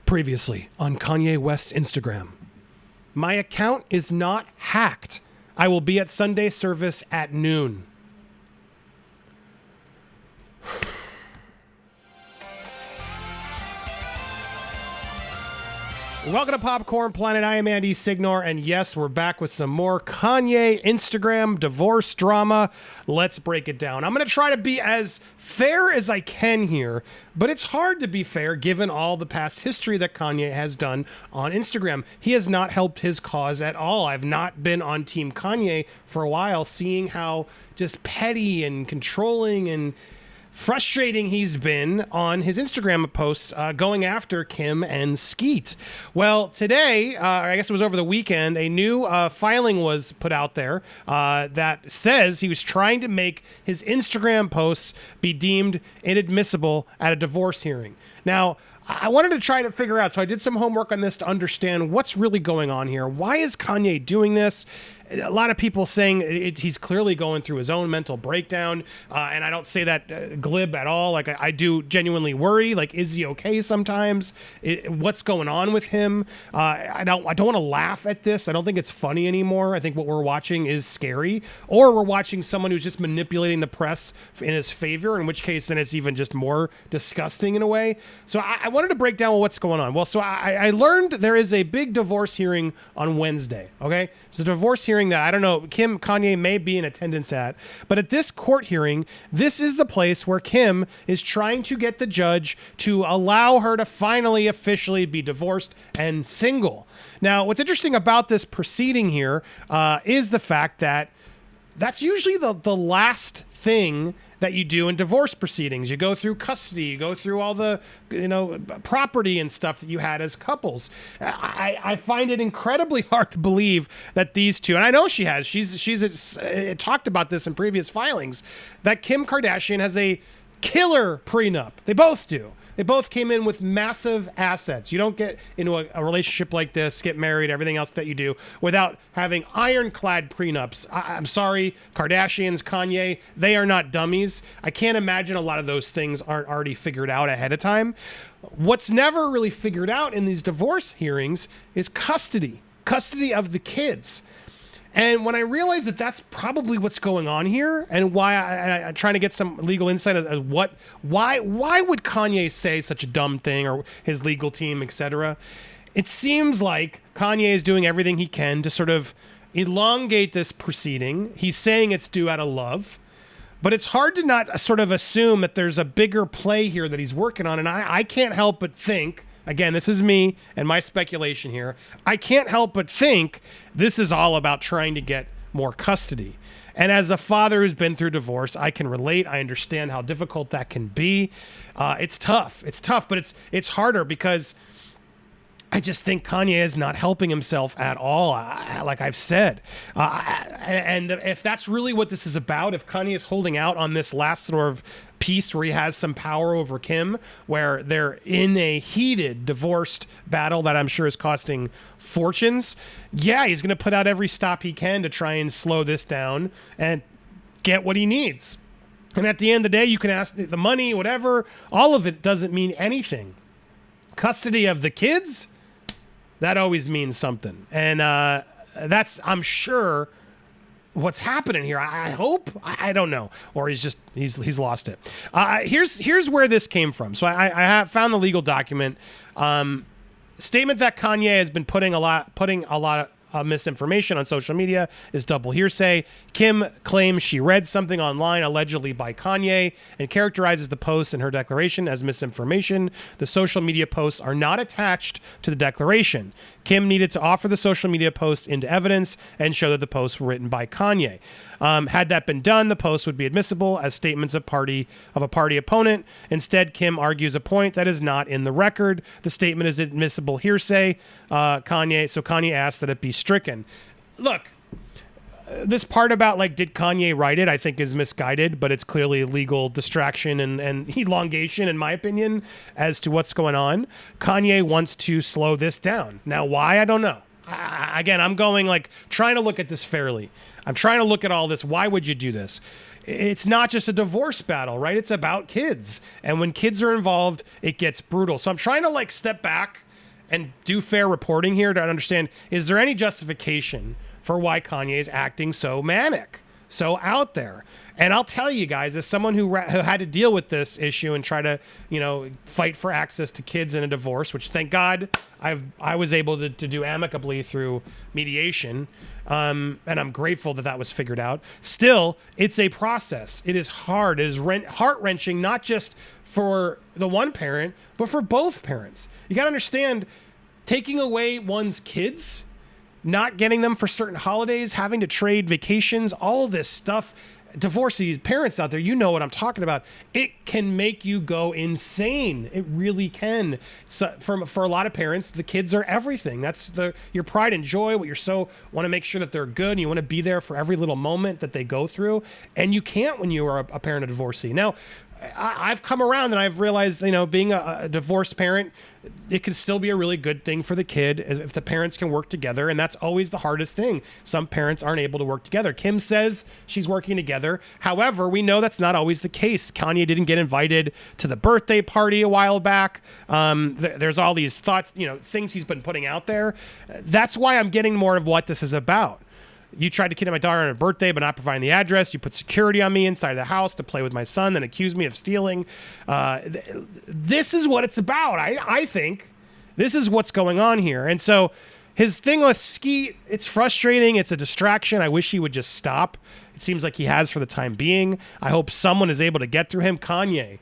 Previously on Kanye West's Instagram. My account is not hacked. I will be at Sunday service at noon. Welcome to Popcorned Planet. I am Andy Signore, and yes, we're back with some more Kanye Instagram divorce drama. Let's break it down. I'm going to try to be as fair as I can here, but it's hard to be fair given all the past history that Kanye has done on Instagram. He has not helped his cause at all. I've not been on Team Kanye for a while, seeing how just petty and controlling and frustrating he's been on his Instagram posts going after Kim and Skeet. Well, today, I guess it was over the weekend, a new filing was put out there that says he was trying to make his Instagram posts be deemed inadmissible at a divorce hearing. Now, I wanted to try to figure out, so I did some homework on this to understand what's really going on here. Why is Kanye doing this? A lot of people saying he's clearly going through his own mental breakdown, and I don't say that glib at all. Like, I do genuinely worry. Like, is he okay sometimes? What's going on with him? I don't want to laugh at this. I don't think it's funny anymore. I think what we're watching is scary, or we're watching someone who's just manipulating the press in his favor, in which case then it's even just more disgusting in a way. So I wanted to break down what's going on. Well, so I learned there is a big divorce hearing on Wednesday, okay? It's a divorce hearing that I don't know, Kanye may be in attendance at, but at this court hearing, this is the place where Kim is trying to get the judge to allow her to finally officially be divorced and single. Now, what's interesting about this proceeding here is the fact that that's usually the last thing that you do in divorce proceedings. You go through custody, you go through all the, property and stuff that you had as couples. I find it incredibly hard to believe that these two, and I know she has, she's talked about this in previous filings, that Kim Kardashian has a killer prenup. They both do. They both came in with massive assets. You don't get into a relationship like this, get married, everything else that you do, without having ironclad prenups. I'm sorry, Kardashians, Kanye, they are not dummies. I can't imagine a lot of those things aren't already figured out ahead of time. What's never really figured out in these divorce hearings is custody of the kids. And when I realized that that's probably what's going on here, and why I'm trying to get some legal insight as why would Kanye say such a dumb thing, or his legal team, etc. It seems like Kanye is doing everything he can to sort of elongate this proceeding. He's saying it's due out of love, but it's hard to not sort of assume that there's a bigger play here that he's working on. And I can't help but think, again, this is me and my speculation here, I can't help but think this is all about trying to get more custody. And as a father who's been through divorce, I can relate. I understand how difficult that can be. It's tough. It's tough, but it's harder because I just think Kanye is not helping himself at all, like I've said. And if that's really what this is about, if Kanye is holding out on this last sort of piece where he has some power over Kim, where they're in a heated divorced battle that I'm sure is costing fortunes, yeah, he's going to put out every stop he can to try and slow this down and get what he needs. And at the end of the day, you can ask the money, whatever, all of it doesn't mean anything. Custody of the kids, that always means something. And that's, I'm sure, what's happening here. I hope, I don't know, or he's lost it. Here's where this came from. So I have found the legal document. Statement that Kanye has been putting a lot of misinformation on social media is double hearsay. Kim claims she read something online allegedly by Kanye and characterizes the posts in her declaration as misinformation. The social media posts are not attached to the declaration. Kim needed to offer the social media posts into evidence and show that the posts were written by Kanye. Had that been done, the posts would be admissible as statements of a party opponent. Instead, Kim argues a point that is not in the record. The statement is admissible hearsay. Kanye asked that it be stricken. Look, this part about, like, did Kanye write it, I think is misguided, but it's clearly legal distraction and elongation, in my opinion, as to what's going on. Kanye wants to slow this down. Now, why? I don't know. Again, I'm going, like, trying to look at this fairly. I'm trying to look at all this. Why would you do this? It's not just a divorce battle, right? It's about kids. And when kids are involved, it gets brutal. So I'm trying to, like, step back and do fair reporting here to understand, is there any justification for why Kanye is acting so manic, so out there? And I'll tell you guys, as someone who had to deal with this issue and try to, fight for access to kids in a divorce, which thank God I was able to do amicably through mediation, and I'm grateful that was figured out. Still, it's a process. It is hard. It is heart-wrenching, not just for the one parent, but for both parents. You got to understand, taking away one's kids, not getting them for certain holidays, having to trade vacations, all of this stuff. Divorcee parents out there, you know what I'm talking about. It can make you go insane. It really can. So for a lot of parents, the kids are everything. That's your pride and joy. What you're so want to make sure that they're good, and you want to be there for every little moment that they go through. And you can't when you are a parent of divorcee. Now, I've come around and I've realized, being a divorced parent, it can still be a really good thing for the kid if the parents can work together. And that's always the hardest thing. Some parents aren't able to work together. Kim says she's working together. However, we know that's not always the case. Kanye didn't get invited to the birthday party a while back. There's all these thoughts, things he's been putting out there. That's why I'm getting more of what this is about. You tried to kidnap my daughter on her birthday, but not providing the address. You put security on me inside the house to play with my son, then accuse me of stealing. This is what it's about. I think this is what's going on here. And so his thing with Skeet, it's frustrating. It's a distraction. I wish he would just stop. It seems like he has for the time being. I hope someone is able to get through him. Kanye,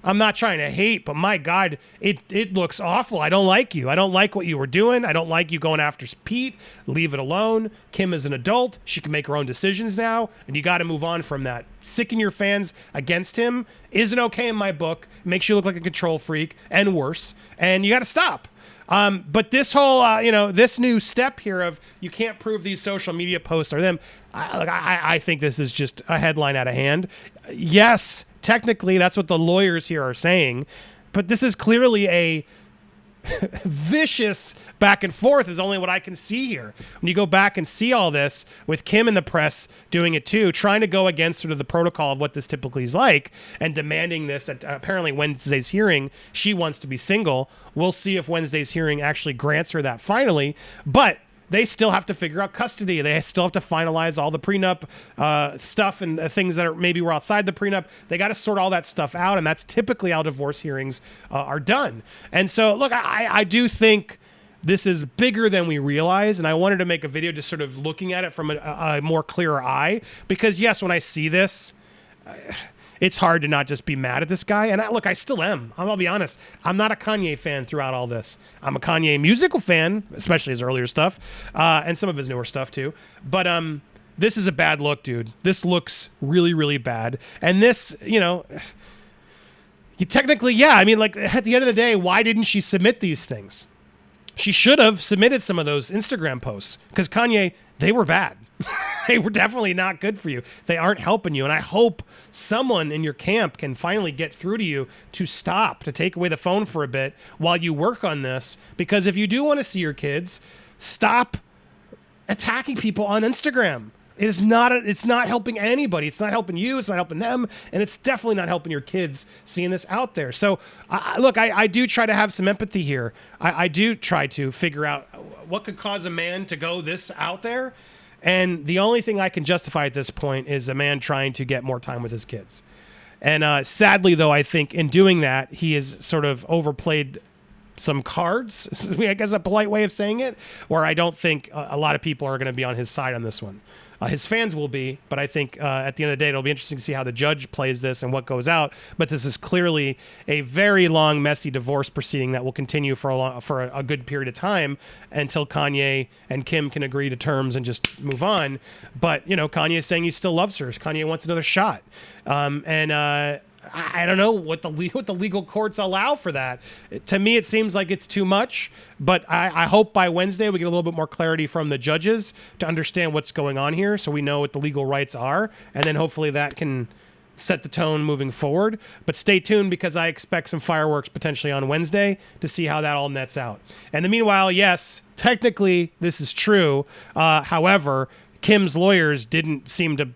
I'm not trying to hate, but my God, it looks awful. I don't like you. I don't like what you were doing. I don't like you going after Pete. Leave it alone. Kim is an adult. She can make her own decisions now, and you got to move on from that. Sicking your fans against him isn't okay in my book. Makes you look like a control freak and worse, and you got to stop. But this whole, this new step here of you can't prove these social media posts are them. I think this is just a headline out of hand. Yes, technically that's what the lawyers here are saying, but this is clearly a vicious back and forth is only what I can see here. When you go back and see all this with Kim and the press doing it too, trying to go against sort of the protocol of what this typically is like and demanding this at apparently Wednesday's hearing, she wants to be single. We'll see if Wednesday's hearing actually grants her that finally, but they still have to figure out custody. They still have to finalize all the prenup stuff and things that are maybe were outside the prenup. They got to sort all that stuff out, and that's typically how divorce hearings are done. And so, look, I do think this is bigger than we realize, and I wanted to make a video just sort of looking at it from a more clearer eye, because, yes, when I see this, it's hard to not just be mad at this guy. And I still am. I'll be honest. I'm not a Kanye fan throughout all this. I'm a Kanye musical fan, especially his earlier stuff, and some of his newer stuff too. But this is a bad look, dude. This looks really, really bad. And this, you technically, yeah. I mean, like at the end of the day, why didn't she submit these things? She should have submitted some of those Instagram posts because Kanye, they were bad. They were definitely not good for you. They aren't helping you. And I hope someone in your camp can finally get through to you to stop, to take away the phone for a bit while you work on this. Because if you do want to see your kids, stop attacking people on Instagram. It's not helping anybody. It's not helping you. It's not helping them. And it's definitely not helping your kids seeing this out there. So, look, I do try to have some empathy here. I do try to figure out what could cause a man to go this out there. And the only thing I can justify at this point is a man trying to get more time with his kids. And sadly, though, I think in doing that, he has sort of overplayed some cards, I guess a polite way of saying it, where I don't think a lot of people are going to be on his side on this one. His fans will be, but I think at the end of the day, it'll be interesting to see how the judge plays this and what goes out. But this is clearly a very long, messy divorce proceeding that will continue for a good period of time until Kanye and Kim can agree to terms and just move on. But, Kanye is saying he still loves her. Kanye wants another shot. I don't know what the legal courts allow for that. To me, it seems like it's too much, but I hope by Wednesday we get a little bit more clarity from the judges to understand what's going on here so we know what the legal rights are, and then hopefully that can set the tone moving forward. But stay tuned because I expect some fireworks potentially on Wednesday to see how that all nets out. And the meanwhile, yes, technically this is true. However, Kim's lawyers didn't seem to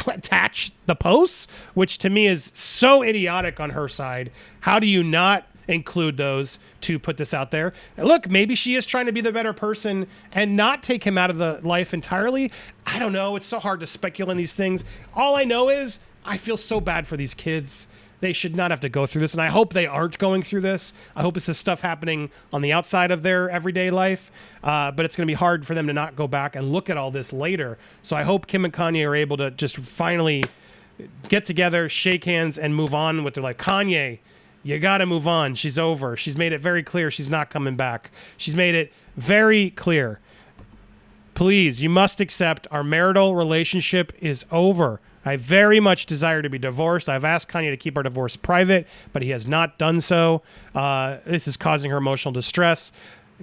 attach the posts, which to me is so idiotic on her side. How do you not include those to put this out there. Look, maybe she is trying to be the better person and not take him out of the life entirely. I don't know. It's so hard to speculate on these things. All I know is I feel so bad for these kids. They should not have to go through this, and I hope they aren't going through this. I hope it's just stuff happening on the outside of their everyday life, but it's going to be hard for them to not go back and look at all this later. So I hope Kim and Kanye are able to just finally get together, shake hands, and move on with their life. Kanye, you got to move on. She's over. She's made it very clear she's not coming back. She's made it very clear. Please, you must accept our marital relationship is over. I very much desire to be divorced. I've asked Kanye to keep our divorce private, but he has not done so. This is causing her emotional distress.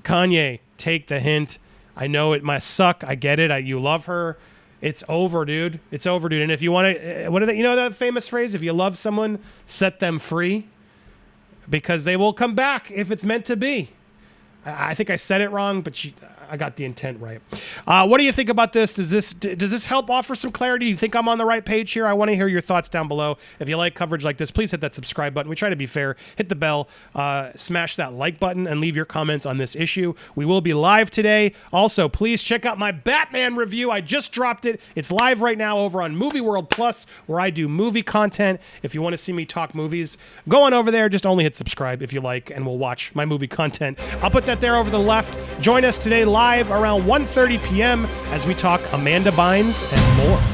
Kanye, take the hint. I know it must suck. I get it. You love her. It's over, dude. It's over, dude. And if you want to, what are they, you know that famous phrase? If you love someone, set them free, because they will come back if it's meant to be. I think I said it wrong, but I got the intent right. What do you think about this? Does this help offer some clarity? Do you think I'm on the right page here? I want to hear your thoughts down below. If you like coverage like this, please hit that subscribe button. We try to be fair. Hit the bell, smash that like button, and leave your comments on this issue. We will be live today. Also, please check out my Batman review. I just dropped it. It's live right now over on Movie World Plus, where I do movie content. If you want to see me talk movies, go on over there. Just only hit subscribe if you like, and we'll watch my movie content. I'll put that there over the left. Join us today live around 1:30 p.m. as we talk Amanda Bynes and more.